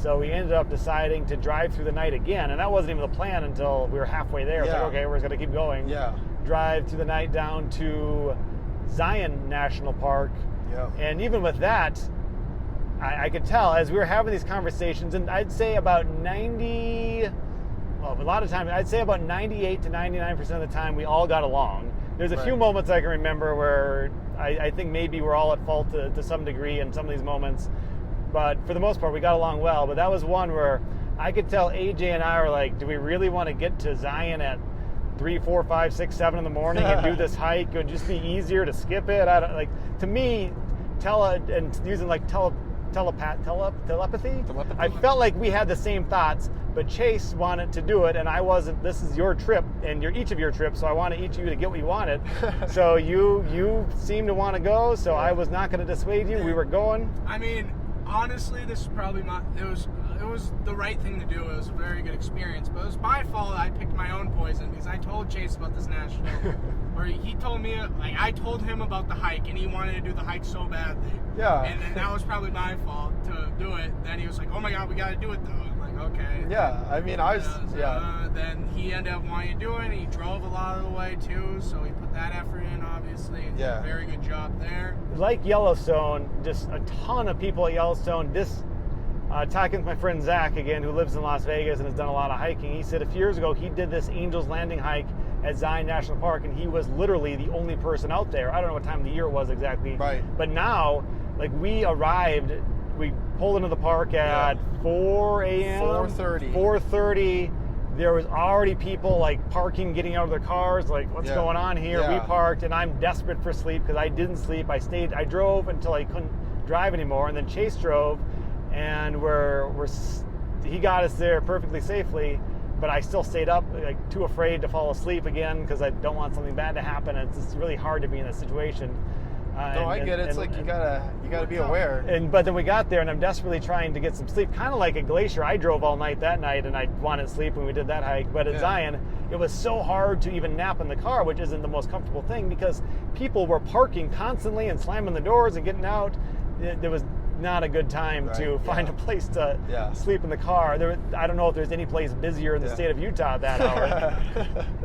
So we ended up deciding to drive through the night again, and that wasn't even the plan until we were halfway there. It's like, okay, we're just going to keep going. Yeah. Drive through the night down to Zion National Park. Yeah. And even with that, I could tell as we were having these conversations, and I'd say about 98 to 99% of the time we all got along. There's a few moments I can remember where I think maybe we're all at fault to some degree in some of these moments, but for the most part we got along well. But that was one where I could tell AJ and I were like, do we really want to get to Zion at 3, 4, 5, 6, 7 in the morning and do this hike? It would just be easier to skip it. To me, telepathy. I felt like we had the same thoughts, but Chase wanted to do it, and I wasn't. This is your trip, and each of your trips, so I wanted each of you to get what you wanted. So you seemed to want to go, so I was not going to dissuade you. We were going. I mean, honestly, this is probably it was the right thing to do. It was a very good experience, but it was my fault I picked my own poison because I told Chase about this national, where he told me, I told him about the hike, and he wanted to do the hike so badly. Yeah. And that was probably my fault to do it. Then he was like, oh my God, we got to do it though. I'm like, okay. Yeah, I mean, then he ended up wanting to do it, and he drove a lot of the way too, so he put that effort in, obviously, and did a very good job there. Like Yellowstone, just a ton of people at Yellowstone. Talking with my friend Zach again, who lives in Las Vegas and has done a lot of hiking, he said a few years ago he did this Angel's Landing hike at Zion National Park, and he was literally the only person out there. I don't know what time of the year it was exactly, but now, we arrived, we pulled into the park at 4 a.m. 4:30. There was already people parking, getting out of their cars, what's going on here? We parked, and I'm desperate for sleep because I didn't sleep. I drove until I couldn't drive anymore, and then Chase drove. And he got us there perfectly safely, but I still stayed up, too afraid to fall asleep again because I don't want something bad to happen. It's just really hard to be in that situation. I get it. It's you gotta be aware. But then we got there, and I'm desperately trying to get some sleep, kind of like a glacier. I drove all night that night, and I wanted sleep when we did that hike. But at Zion, it was so hard to even nap in the car, which isn't the most comfortable thing because people were parking constantly and slamming the doors and getting out. There was not a good time to find a place to sleep in the car. I don't know if there's any place busier in the state of Utah at that hour.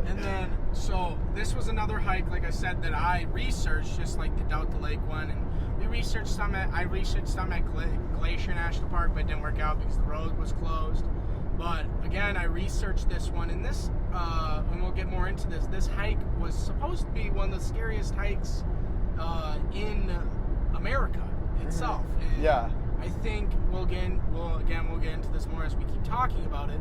And then, so this was another hike, like I said, that I researched, just like the Delta Lake one, and I researched some at Glacier National Park, but it didn't work out because the road was closed. But again, I researched this one, and this, and we'll get more into this. This hike was supposed to be one of the scariest hikes in America itself. And I think we'll get into this more as we keep talking about it,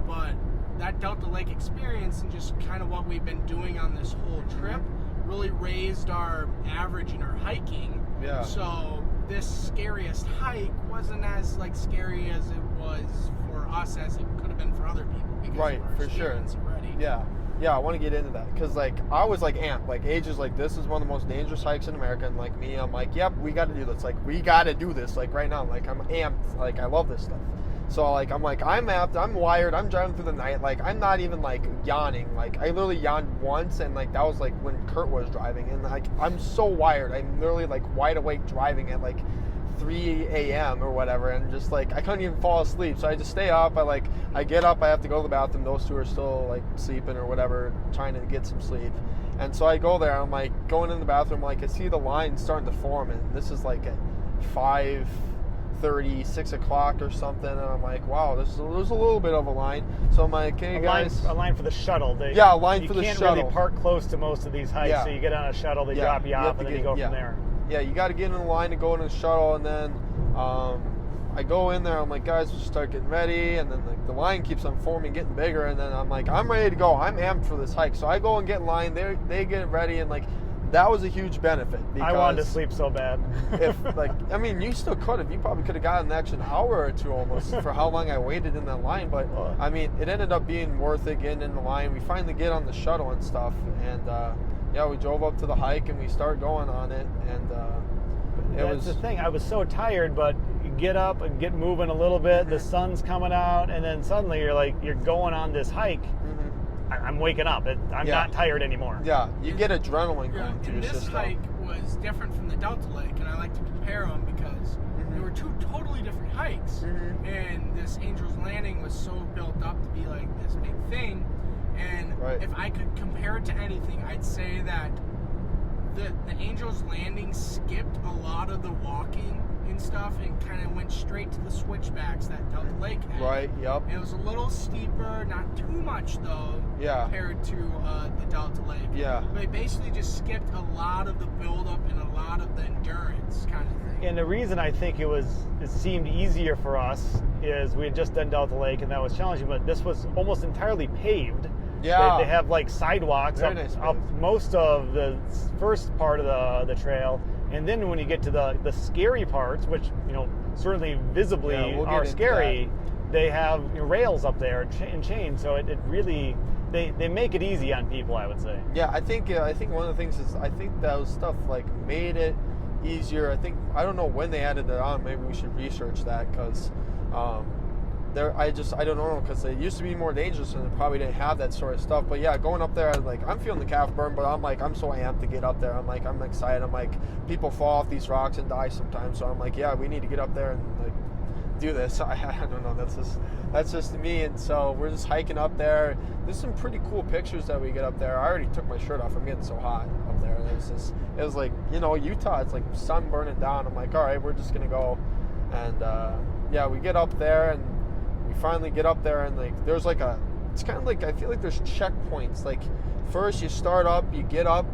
but that Delta Lake experience and just kind of what we've been doing on this whole trip really raised our average in our hiking. So this scariest hike wasn't as scary as it was for us as it could have been for other people because of our experience already. Yeah, I want to get into that because I was amped. Age is this is one of the most dangerous hikes in America, and me, I'm yep, we got to do this. We got to do this right now. I'm amped. I love this stuff. So I'm amped. I'm wired. I'm driving through the night. I'm not even yawning. I literally yawned once, and that was when Kurt was driving, and I'm so wired. I'm literally wide awake driving at 3 a.m. or whatever, and just I couldn't even fall asleep, so I just stay up. I get up, I have to go to the bathroom. Those two are still sleeping or whatever, trying to get some sleep. And so I go there, I'm going in the bathroom, I see the line starting to form, and this is at 5:30, 6 o'clock or something, and I'm wow, there's a little bit of a line. So I'm hey guys, a line for the shuttle. A line for the shuttle. You can't really park close to most of these hikes, so you get on a shuttle, they drop you off, and then you go from there. Yeah, you got to get in the line to go in the shuttle, and then I go in there. I'm guys, we'll start getting ready, and then the line keeps on forming, getting bigger, and then I'm I'm ready to go. I'm amped for this hike, so I go and get in line. They get ready, and that was a huge benefit. Because I wanted to sleep so bad. If you still could have. You probably could have gotten an extra hour or two almost for how long I waited in that line. But it ended up being worth it getting in the line. We finally get on the shuttle and stuff, and we drove up to the hike and we start going on it, and that's the thing. I was so tired, but you get up and get moving a little bit. The sun's coming out, and then suddenly you're going on this hike. I'm waking up. I'm not tired anymore. Yeah, you get adrenaline going through your system. This hike was different from the Delta Lake, and I like to compare them because we were were two totally different hikes. Mhm. And this Angel's Landing was so built up to be like this big thing. And Right. if I could compare it to anything, I'd say that the Angel's Landing skipped a lot of the walking and stuff and kind of went straight to the switchbacks that Delta Lake had. Right. Yep. It was a little steeper, not too much though, Yeah. compared to the Delta Lake. Yeah. But it basically just skipped a lot of the build-up and a lot of the endurance kind of thing. And the reason I think it seemed easier for us is we had just done Delta Lake and that was challenging, but this was almost entirely paved. Yeah. They have like sidewalks Very up, nice up paved. most of the first part of the trail, and then when you get to the scary parts, which certainly visibly Yeah, we'll get are into scary, they have rails up there and chains, so it really they make it easy on people, I would say. Yeah, I think one of the things is I think those stuff like made it easier. I don't know when they added that on. Maybe we should research that because I don't know because it used to be more dangerous and they probably didn't have that sort of stuff. But yeah, going up there, like I'm feeling the calf burn, but I'm so amped to get up there. I'm excited. I'm like, people fall off these rocks and die sometimes, so I'm like, yeah, we need to get up there and like do this. I don't know. That's just me. And so we're just hiking up there. There's some pretty cool pictures that we get up there. I already took my shirt off. I'm getting so hot up there. It was like Utah. It's like sun burning down. I'm like, all right, we're just gonna go. And yeah, we get up there and we finally get up there and like there's like it's kind of like I feel like there's checkpoints. Like first you start up, you get up,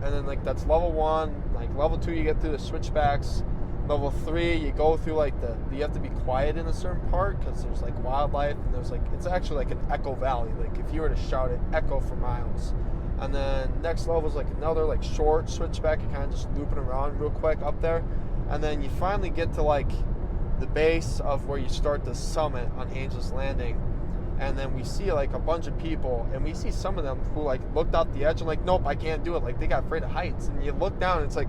and then like that's level 1. Like level 2, you get through the switchbacks. Level 3, you go through like you have to be quiet in a certain part because there's like wildlife and there's like it's actually like an echo valley. Like if you were to shout it, echo for miles. And then next level is like another like short switchback. You're kind of just looping around real quick up there, and then you finally get to like the base of where you start the summit on Angel's Landing. And then we see like a bunch of people, and we see some of them who like looked out the edge and like, nope, I can't do it. Like they got afraid of heights. And you look down and it's like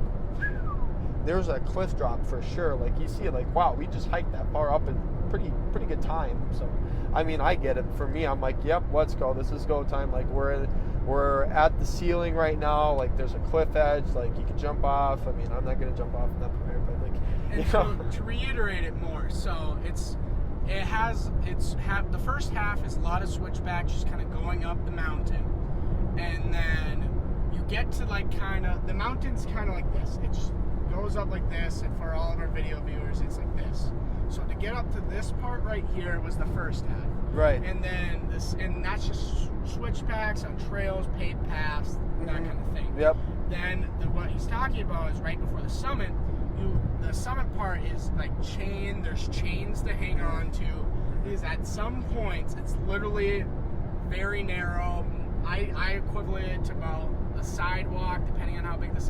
there's a cliff drop for sure. Like you see it like, wow, we just hiked that far up in pretty good time. So I mean, I get it. For me, I'm like, yep, let's go. This is go time. Like we're at the ceiling right now. Like there's a cliff edge. Like you can jump off. I mean, I'm not gonna jump off. I'm not prepared, but like, and to reiterate it more, so the first half is a lot of switchbacks, just kind of going up the mountain, and then you get to like kind of the mountain's kind of like this. It just goes up like this, and for all of our video viewers, it's like this. So to get up to this part right here was the first half. right. And then and that's just switchbacks on trails, paved paths, that kind of thing. Yep. Then what he's talking about is right before the summit. The summit part is like there's chains to hang on to. Is at some points it's literally very narrow. I equivalent it to about a sidewalk, depending on how big the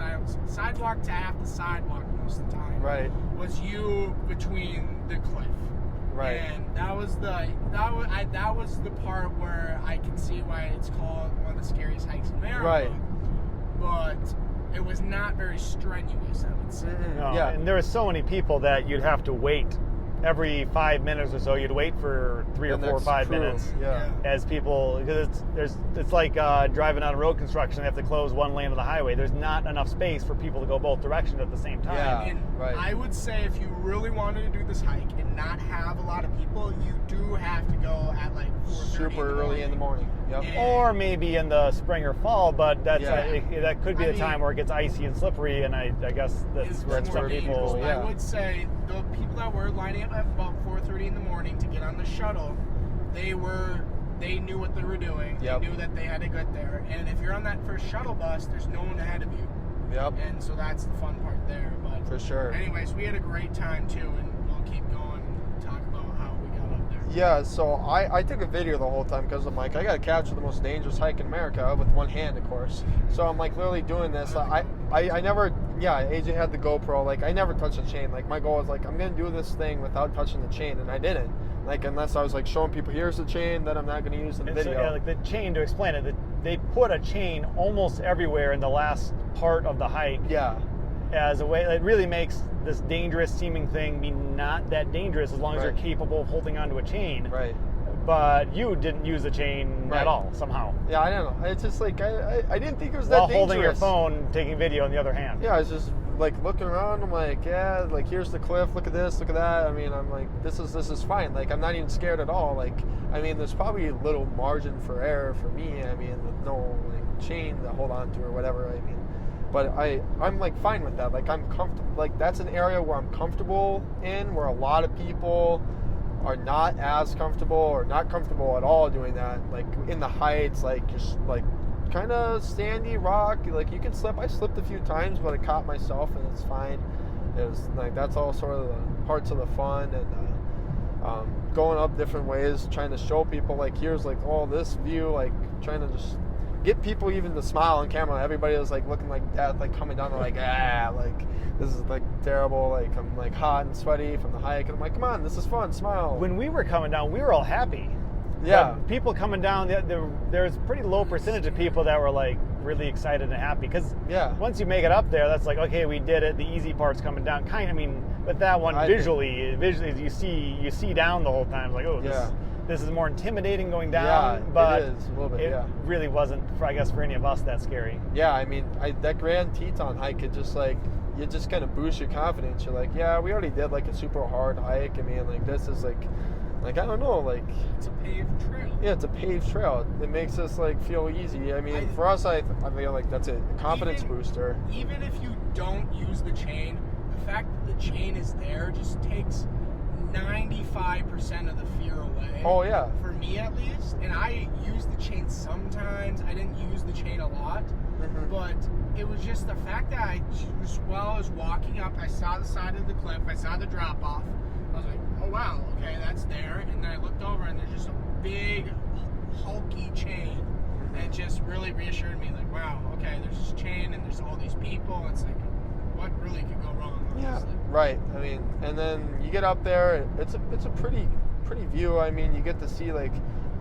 sidewalk to half the sidewalk most of the time. Right. Was you between the cliff. Right. And that was the part where I can see why it's called one of the scariest hikes in America. Right. But it was not very strenuous, I would say. No, Yeah. and there were so many people that you'd have to wait every 5 minutes or so. You'd wait for 3 or The 4 or next 5 crew. minutes Yeah. as people, because it's like driving on road construction. They have to close one lane of the highway. There's not enough space for people to go both directions at the same time. Yeah. And right. I would say if you really wanted to do this hike and not have a lot of people, you do have to go at like 4:30 Super early in the morning. Yep. And- Or maybe in the spring or fall, but that's Yeah. that could be I the mean- time where it gets icy and slippery, and I guess that's It's where more some dangerous. people, But yeah. I would say the people that were lining up at about 4:30 in the morning to get on the shuttle, they knew what they were doing. Yep. They knew that they had to get there. And if you're on that first shuttle bus, there's no one ahead of you. Yep. And so that's the fun part there. But For sure. anyways, we had a great time too, and we'll keep going and talk about how we got up there. Yeah, so I took a video the whole time because I'm like, I got to capture the most dangerous hike in America with one hand, of course. So I'm like literally doing this. I never, AJ had the GoPro. Like I never touched the chain. Like my goal was like, I'm going to do this thing without touching the chain, and I didn't. Like unless I was like showing people, here's the chain that I'm not going to use in the And so, video. yeah, like the chain, to explain it, they put a chain almost everywhere in the last part of the hike Yeah. as a way. It really makes this dangerous seeming thing be not that dangerous as long as Right. you're capable of holding onto a chain. Right. But you didn't use the chain Right. at all somehow. Yeah, I don't know. It's just like I didn't think it was While that dangerous. holding your phone, taking video in the other hand. Yeah, I was just like looking around, I'm like, yeah, like here's the cliff, look at this, look at that. I mean, I'm like, this is fine. Like, I'm not even scared at all. Like, I mean, there's probably a little margin for error for me. I mean, with no like chain to hold on to or whatever. I mean, but I'm like fine with that. Like, I'm comfortable. Like, that's an area where I'm comfortable in, where a lot of people are not as comfortable or not comfortable at all doing that. Like in the heights, like just like kind of sandy rock, like you can slip. I slipped a few times, but I caught myself and it's fine. It was like, that's all sort of the parts of the fun, and going up different ways, trying to show people like, here's like all this view, like trying to just get people even to smile on camera. Everybody was like looking like death, like coming down, like, like this is like terrible, like I'm like hot and sweaty from the hike, and I'm like, come on, this is fun, smile. When we were coming down, we were all happy. Yeah. But people coming down, there's a pretty low percentage of people that were like really excited and happy, because once you make it up there, that's like, okay, we did it. The easy part's coming down. Kind of, I mean, but that one visually you see down the whole time. Like, oh, this is more intimidating going down. But it is a little bit. It really wasn't, I guess, for any of us that scary. Yeah, I mean, that Grand Teton hike, it just like, you just kind of boost your confidence. You're like, yeah, we already did like a super hard hike. I mean, like this is like I don't know, like it's a paved trail. Yeah, it's a paved trail. It makes us like feel easy. I mean, for us, I feel like that's a confidence booster. Even if you don't use the chain, the fact that the chain is there just takes 95% of the fear away. Oh yeah. For me at least, and I use the chain sometimes. I didn't use the chain a lot, but it was just the fact that while I was walking up, I saw the side of the cliff, I saw the drop off. I was like, oh wow, okay, that's there. And then I looked over and there's just a big, hulky chain. And it just really reassured me, like, wow, okay, there's this chain and there's all these people. It's like, what really could go wrong? Honestly? Yeah, right. I mean, and then you get up there, it's a pretty view. I mean, you get to see like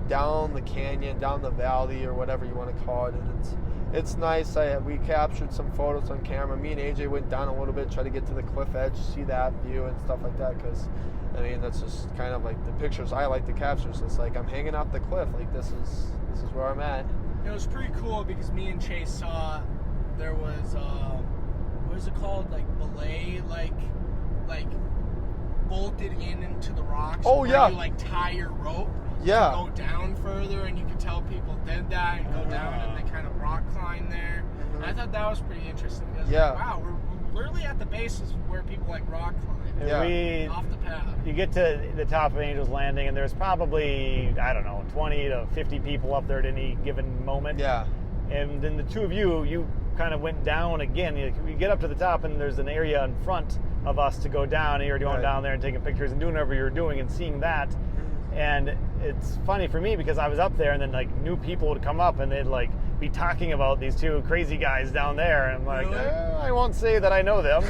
down the canyon, down the valley, or whatever you want to call it, and it's nice. We captured some photos on camera. Me and AJ went down a little bit, try to get to the cliff edge, see that view and stuff like that, because I mean, that's just kind of like the pictures I like to capture. So it's like I'm hanging off the cliff, like this is where I'm at. It was pretty cool because me and Chase saw there was what is it called, like belay, like bolted into the rocks. Oh yeah. You like tie your rope. Yeah. To go down further, and you can tell people did that and go down and they kind of rock climb there. And I thought that was pretty interesting. Like, wow, we're literally at the bases where people like rock climb. Off the path. You get to the top of Angel's Landing, and there's probably, I don't know, 20 to 50 people up there at any given moment. Yeah. And then the two of you kind of went down again. You get up to the top, and there's an area in front of us to go down, and you're going down there and taking pictures and doing whatever you're doing and seeing that. And it's funny for me because I was up there, and then like new people would come up and they'd like be talking about these two crazy guys down there, and I'm like, I won't say that I know them.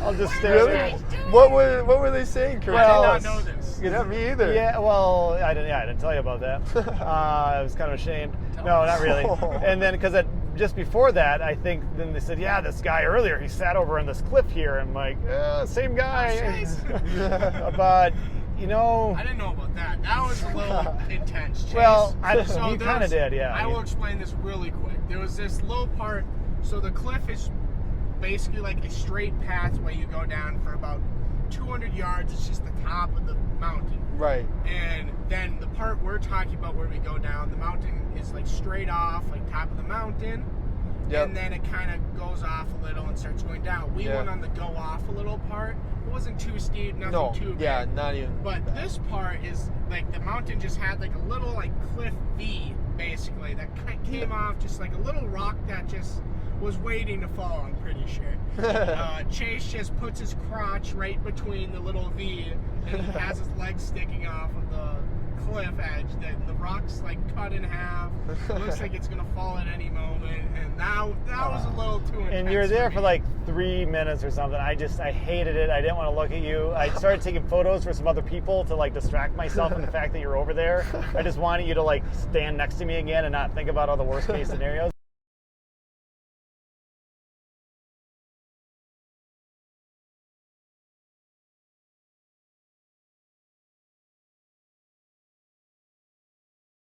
I'll just stay there. What were they saying, Kurt? Well, I did not know this. Yeah, me either. Yeah, well, I didn't tell you about that. I was kind of ashamed. No, not really. And then because just before that, I think then they said, yeah, this guy earlier, he sat over on this cliff here. I'm like, same guy. But you know, I didn't know about that. That was a little intense. Chase. Well, you kind of did, yeah. I will explain this really quick. There was this little part. So the cliff is basically like a straight pathway you go down for about 200 yards. It's just the top of the mountain. Right. And then the part we're talking about where we go down, the mountain is like straight off, like top of the mountain. Yep. And then it kind of goes off a little and starts going down. We went on the go off a little part. It wasn't too steep, nothing too big. Yeah, not even. But this part is like the mountain just had like a little like cliff V basically that came off, just like a little rock that just was waiting to fall, I'm pretty sure. Chase just puts his crotch right between the little V, and he has his legs sticking off of the cliff edge. The rock's like cut in half. It looks like it's gonna fall at any moment, and that was a little too intense. And you're there for like 3 minutes or something. I hated it. I didn't want to look at you. I started taking photos for some other people to like distract myself from the fact that you're over there. I just wanted you to like stand next to me again and not think about all the worst case scenarios.